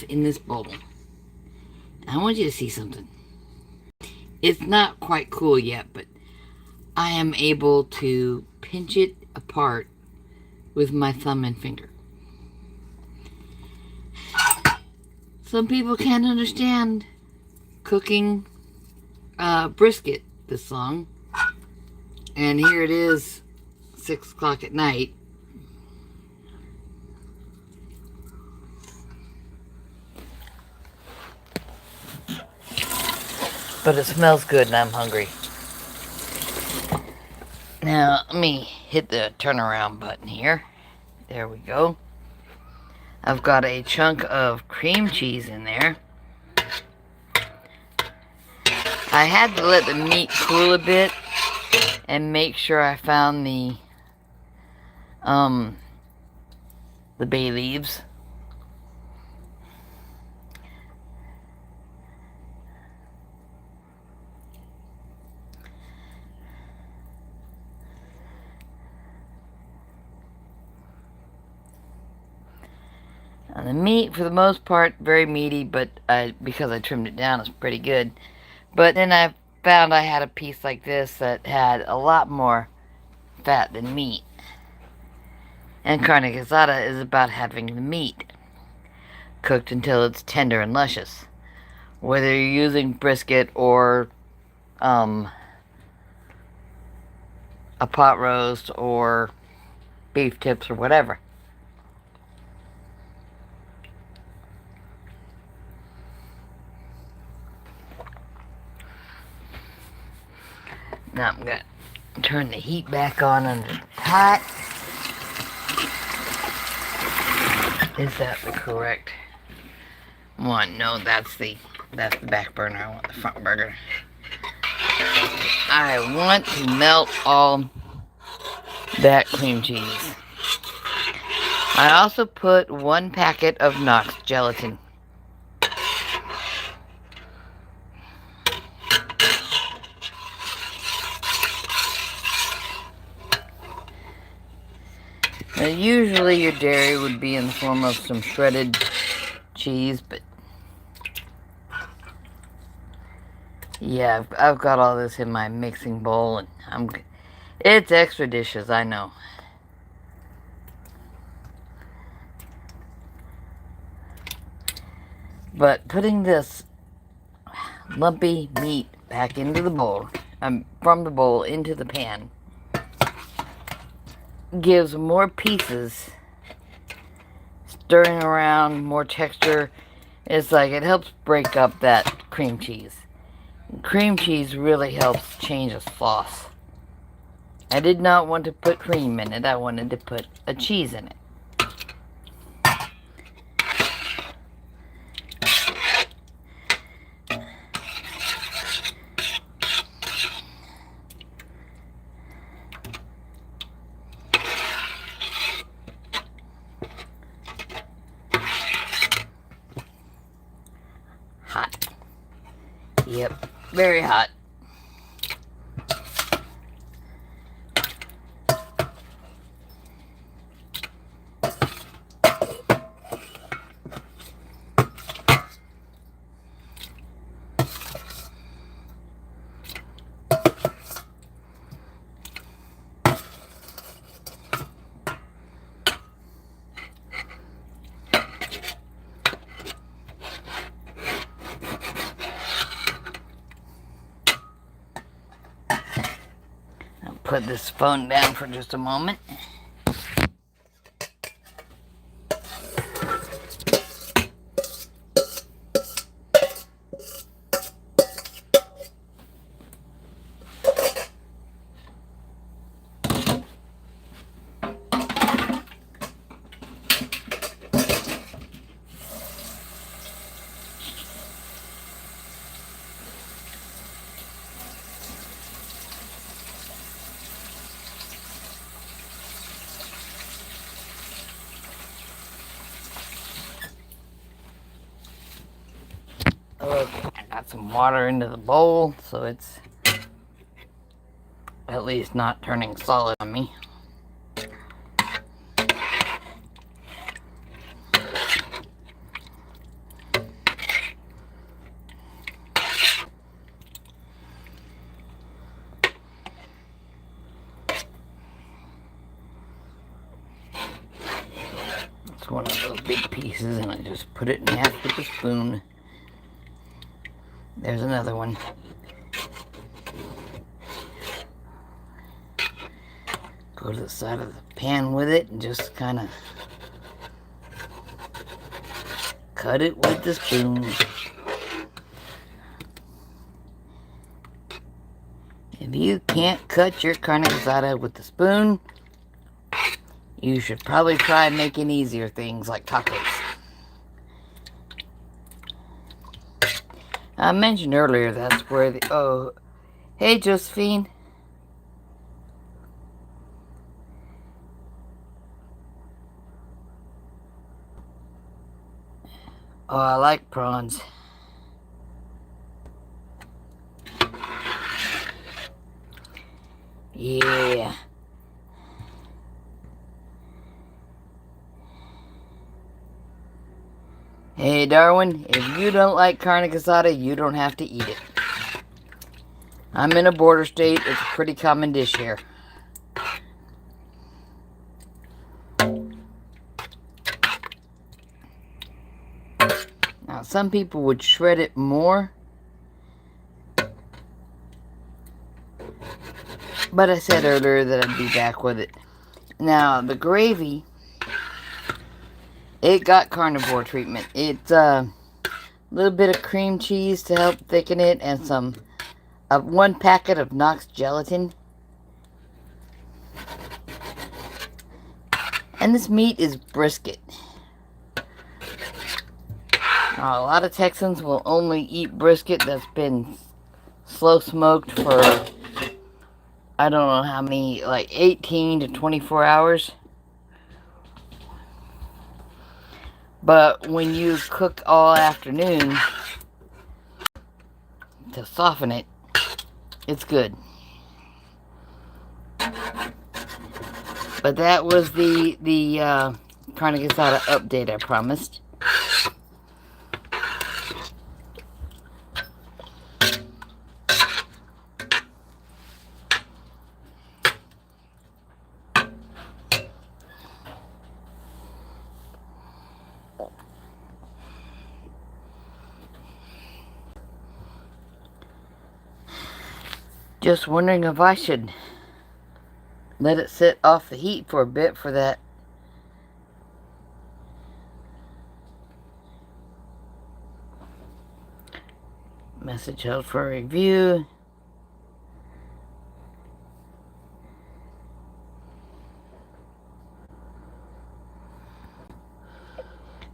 in this bowl. I want you to see something. It's not quite cool yet, but I am able to pinch it apart with my thumb and finger. Some people can't understand cooking brisket this long. And here it is, 6 o'clock at night. But it smells good and I'm hungry. Now, let me hit the turnaround button here. There we go. I've got a chunk of cream cheese in there. I had to let the meat cool a bit and make sure I found the bay leaves. And the meat, for the most part, very meaty, but because I trimmed it down, it's pretty good. But then I found I had a piece like this that had a lot more fat than meat. And carne guisada is about having the meat cooked until it's tender and luscious. Whether you're using brisket or a pot roast or beef tips or whatever. Now I'm going to turn the heat back on under the pot. Is that the correct one? No, that's the back burner. I want the front burner. I want to melt all that cream cheese. I also put 1 packet of Knox gelatin. Now, usually your dairy would be in the form of some shredded cheese, but yeah, I've got all this in my mixing bowl, and it's extra dishes, I know. But putting this lumpy meat back into the bowl, from the bowl into the pan, gives more pieces, stirring around, more texture. It's like it helps break up that cream cheese. Cream cheese really helps change a sauce. I did not want to put cream in it. I wanted to put a cheese in it. Hot. Yep, very hot. Put this phone down for just a moment. Okay, I got some water into the bowl, so it's at least not turning solid on me. pieces, and I just put it in half with the spoon. There's another one. Go to the side of the pan with it and just kind of cut it with the spoon. If you can't cut your carne guisada with the spoon, you should probably try making easier things like tacos. I mentioned earlier that's where the... Oh, hey Josephine. Oh, I like prawns. Yeah. Hey Darwin, if you don't like carne guisada, you don't have to eat it. I'm in a border state. It's a pretty common dish here. Now, some people would shred it more, but I said earlier that I'd be back with it. Now, the gravy, it got carnivore treatment. It's a little bit of cream cheese to help thicken it, and some 1 packet of Knox gelatin. And this meat is brisket. Now, a lot of Texans will only eat brisket that's been slow smoked for, I don't know how many, like 18 to 24 hours. But when you cook all afternoon to soften it, it's good. But that was the carne guisada update I promised. Just wondering if I should let it sit off the heat for a bit for that message held for review.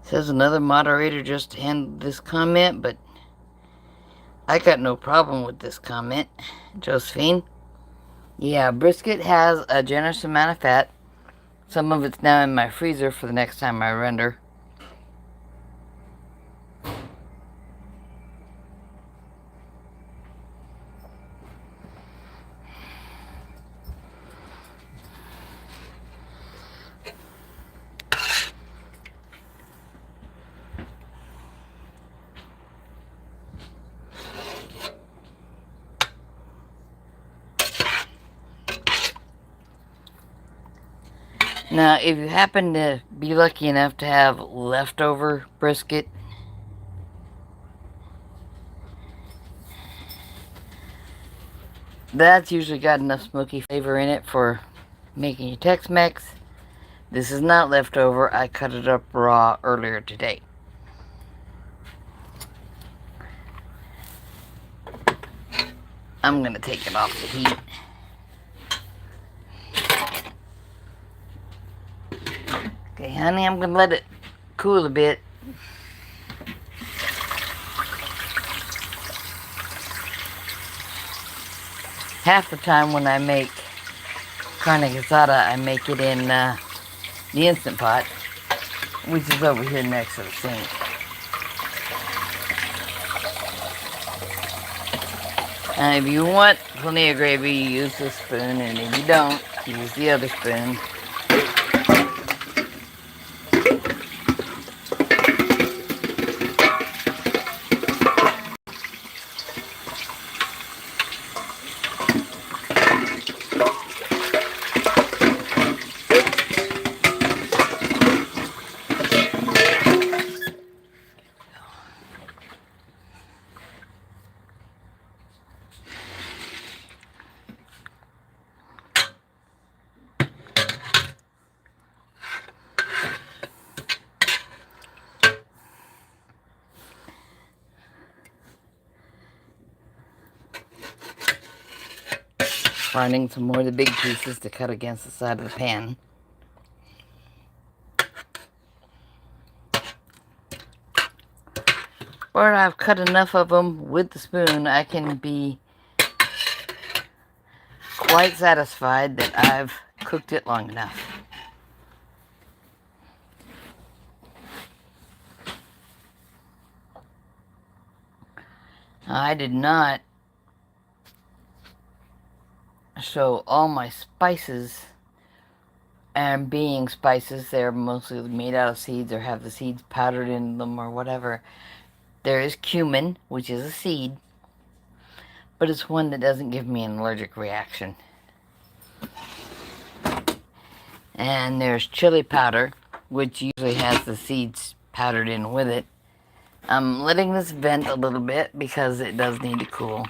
Says another moderator just handled this comment, but I got no problem with this comment. Josephine. Yeah, brisket has a generous amount of fat. Some of it's now in my freezer for the next time I render. Now, if you happen to be lucky enough to have leftover brisket, that's usually got enough smoky flavor in it for making your Tex-Mex. This is not leftover. I cut it up raw earlier today. I'm going to take it off the heat. Okay, honey, I'm going to let it cool a bit. Half the time when I make carne guisada, I make it in the Instant Pot, which is over here next to the sink. Now, if you want plenty of gravy, you use this spoon, and if you don't, use the other spoon. finding some more of the big pieces to cut against the side of the pan. Or I've cut enough of them with the spoon, I can be quite satisfied that I've cooked it long enough. I did not show all my spices, and being spices, they're mostly made out of seeds or have the seeds powdered in them or whatever. There is cumin, which is a seed, but it's one that doesn't give me an allergic reaction. And there's chili powder, which usually has the seeds powdered in with it. I'm letting this vent a little bit because it does need to cool.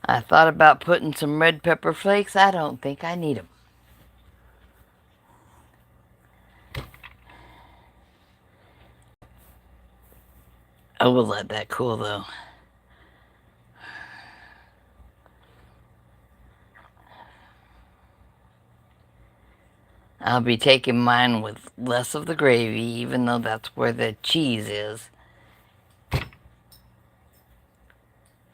I thought about putting some red pepper flakes. I don't think I need them. I will let that cool though. I'll be taking mine with less of the gravy, even though that's where the cheese is. And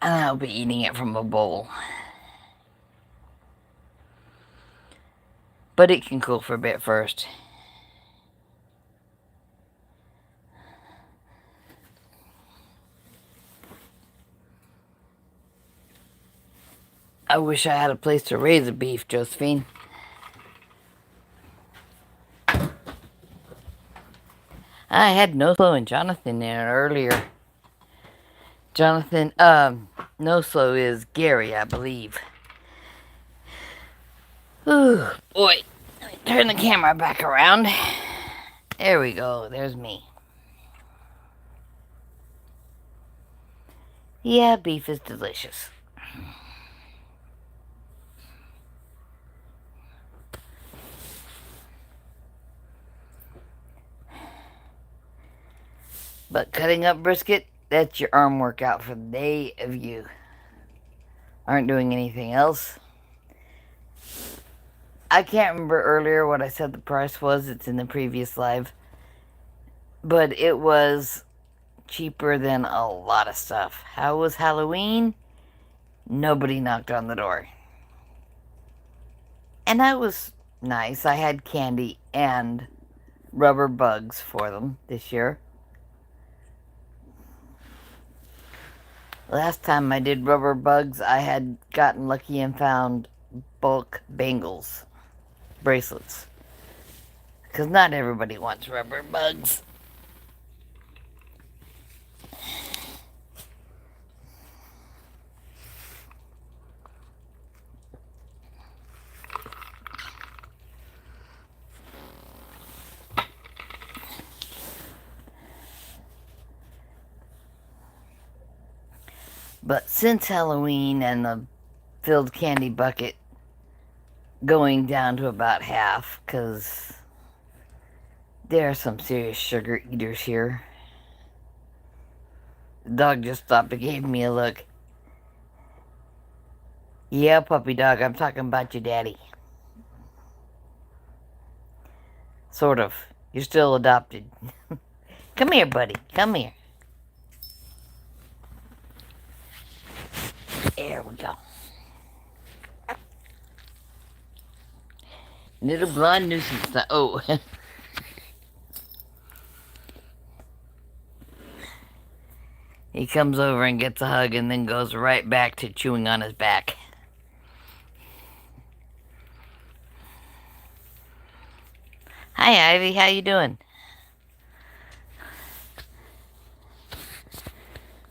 I'll be eating it from a bowl. But it can cool for a bit first. I wish I had a place to raise a beef, Josephine. I had No Slow and Jonathan there earlier. Jonathan, No Slow is Gary, I believe. Ooh, boy. Let me turn the camera back around. There we go. There's me. Yeah, beef is delicious. But cutting up brisket, that's your arm workout for the day if you aren't doing anything else. I can't remember earlier what I said the price was. It's in the previous live. But it was cheaper than a lot of stuff. How was Halloween? Nobody knocked on the door. And that was nice. I had candy and rubber bugs for them this year. Last time I did rubber bugs, I had gotten lucky and found bulk bangles, bracelets. Because not everybody wants rubber bugs. But since Halloween and the filled candy bucket going down to about half, because there are some serious sugar eaters here. The dog just stopped and gave me a look. Yeah, puppy dog, I'm talking about your daddy. Sort of. You're still adopted. Come here, buddy. Come here. There we go. Little blonde nuisance. Oh. He comes over and gets a hug and then goes right back to chewing on his back. Hi, Ivy. How you doing?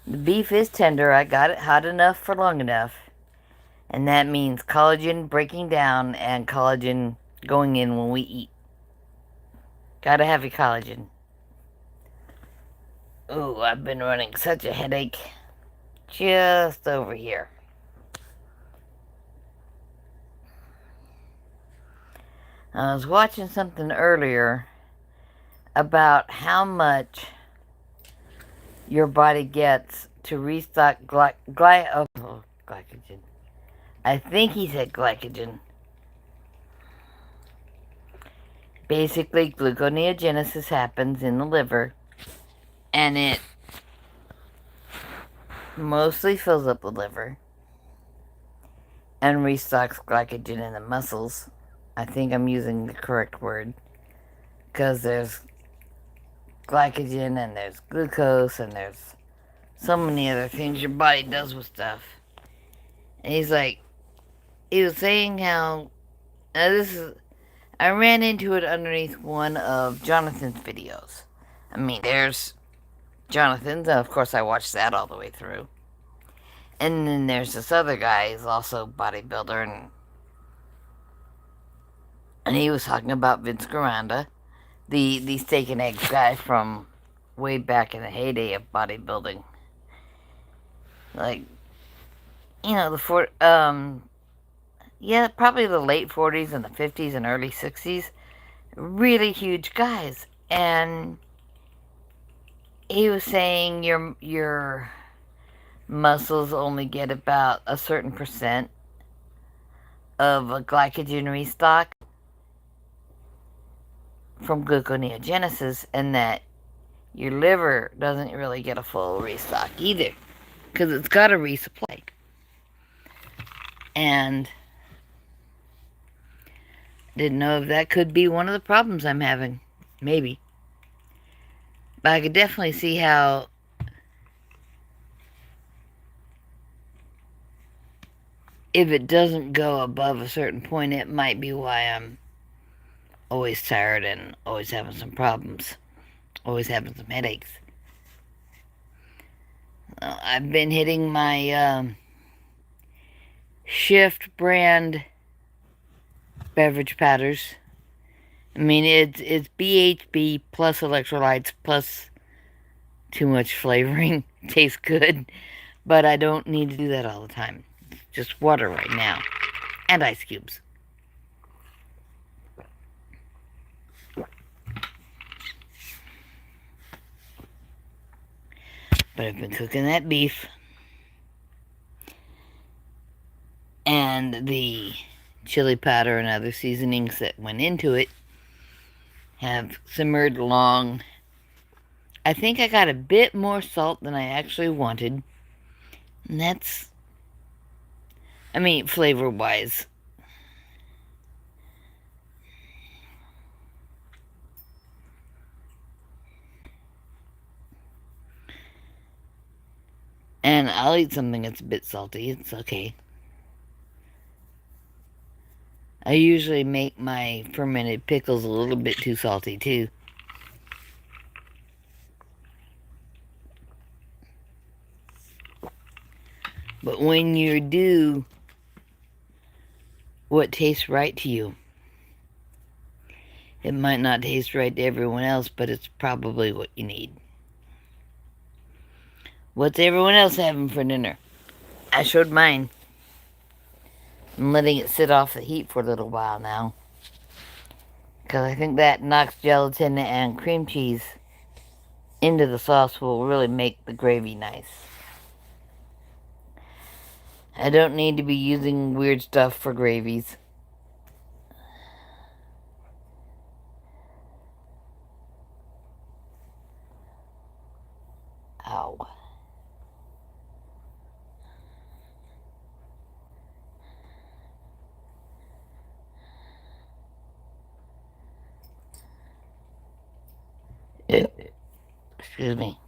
The beef is tender. I got it hot enough for long enough. And that means collagen breaking down and collagen going in when we eat. Gotta have your collagen. Ooh, I've been running such a headache. Just over here. I was watching something earlier about how much your body gets to restock glycogen. I think he said glycogen. Basically, gluconeogenesis happens in the liver, and it mostly fills up the liver and restocks glycogen in the muscles. I think I'm using the correct word, because there's glycogen and there's glucose and there's so many other things your body does with stuff. And he was saying how, I ran into it underneath one of Jonathan's videos. I mean, there's Jonathan's, and of course I watched that all the way through. And then there's this other guy, he's also a bodybuilder, and he was talking about Vince Garanda, the steak and eggs guy from way back in the heyday of bodybuilding. Like, you know, probably the late 40s and the 50s and early 60s. Really huge guys. And he was saying your muscles only get about a certain percent of a glycogen restock from gluconeogenesis, and that your liver doesn't really get a full restock either, because it's got to resupply. And didn't know if that could be one of the problems I'm having. Maybe. But I could definitely see how if it doesn't go above a certain point, it might be why I'm always tired and always having some problems. Always having some headaches. I've been hitting my Shift brand beverage powders. I mean, it's BHB plus electrolytes plus too much flavoring. Tastes good, but I don't need to do that all the time. It's just water right now, and ice cubes. But I've been cooking that beef, and the chili powder and other seasonings that went into it have simmered long. I think I got a bit more salt than I actually wanted. And that's, I mean, flavor-wise. And I'll eat something that's a bit salty. It's okay. I usually make my fermented pickles a little bit too salty, too. But when you do what tastes right to you, it might not taste right to everyone else, but it's probably what you need. What's everyone else having for dinner? I showed mine. I'm letting it sit off the heat for a little while now, because I think that knocks gelatin and cream cheese into the sauce will really make the gravy nice. I don't need to be using weird stuff for gravies. Ow. Excuse me.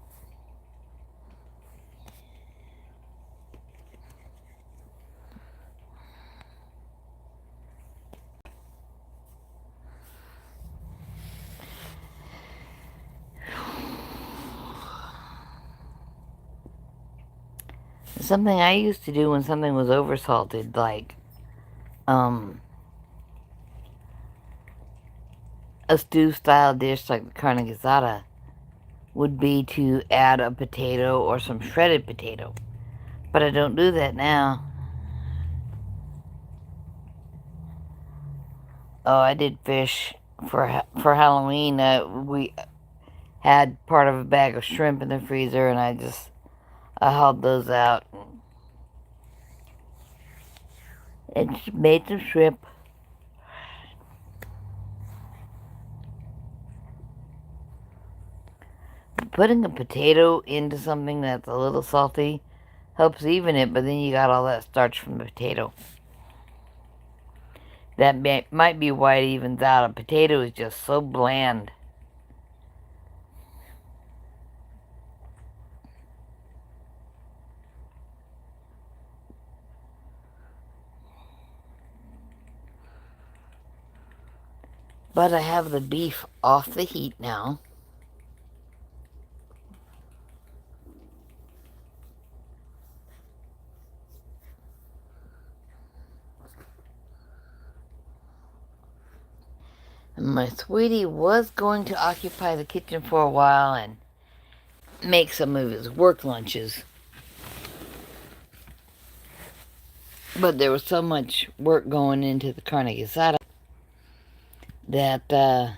Something I used to do when something was oversalted, like, a stew-style dish like the carne guisada, would be to add a potato or some shredded potato. But I don't do that now. Oh, I did fish for Halloween. had part of a bag of shrimp in the freezer, and I hauled those out and made some shrimp. Putting a potato into something that's a little salty helps even it, but then you got all that starch from the potato. That might be why it evens out. A potato is just so bland. But I have the beef off the heat now. My sweetie was going to occupy the kitchen for a while and make some of his work lunches. But there was so much work going into the carne guisada that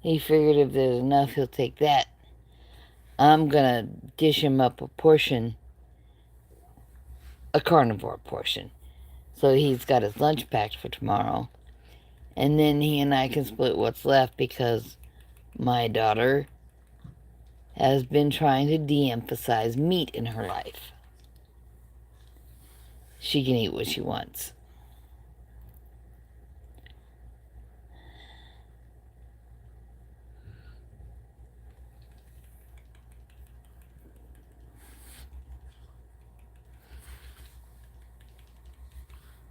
he figured if there's enough, he'll take that. I'm gonna dish him up a portion, a carnivore portion. So he's got his lunch packed for tomorrow. And then he and I can split what's left because my daughter has been trying to de-emphasize meat in her life. She can eat what she wants.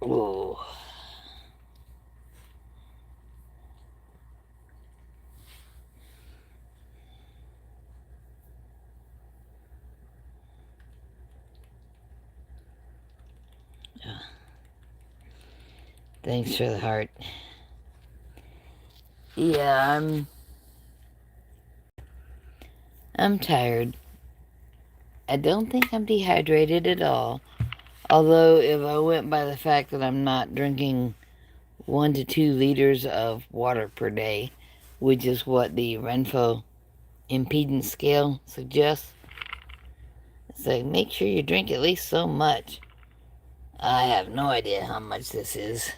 Ooh. Thanks for the heart. Yeah, I'm tired. I don't think I'm dehydrated at all. Although, if I went by the fact that I'm not drinking 1 to 2 liters of water per day, which is what the Renfo impedance scale suggests, it's like, make sure you drink at least so much. I have no idea how much this is.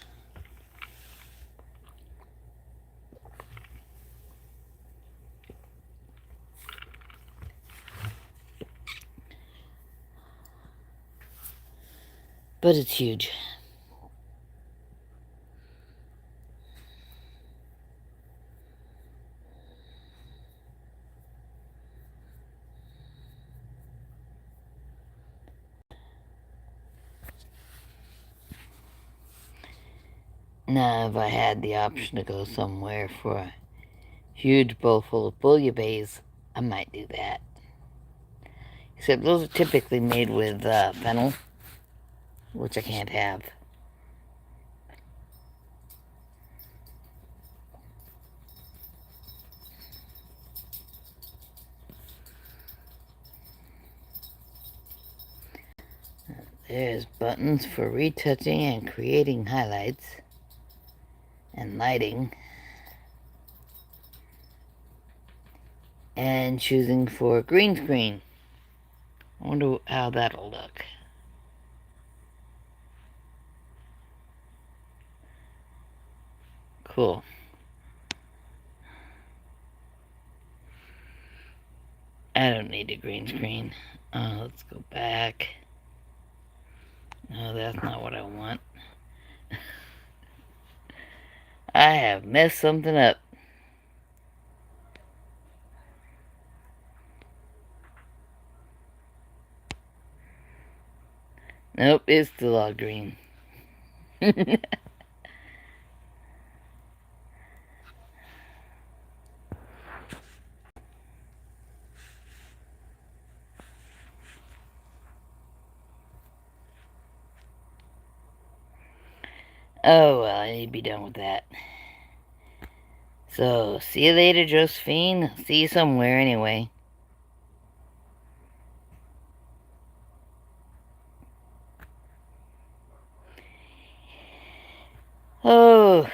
But it's huge. Now, if I had the option to go somewhere for a huge bowl full of bouillabaisse, I might do that. Except those are typically made with fennel, which I can't have. There's buttons for retouching and creating highlights and lighting, and choosing for green screen. I wonder how that'll look. Cool. I don't need a green screen. Let's go back. No, that's not what I want. I have messed something up. Nope, it's still all green. Oh, well, I need to be done with that. So, see you later, Josephine. See you somewhere anyway. Oh,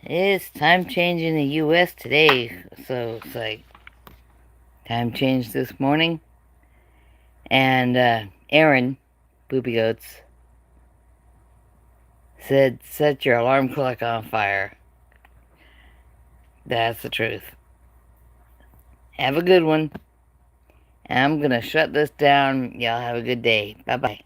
it's time change in the U.S. today, so it's like Time change this morning. And Aaron, Poopy Goats, said, set your alarm clock on fire. That's the truth. Have a good one. I'm gonna shut this down. Y'all have a good day. Bye-bye.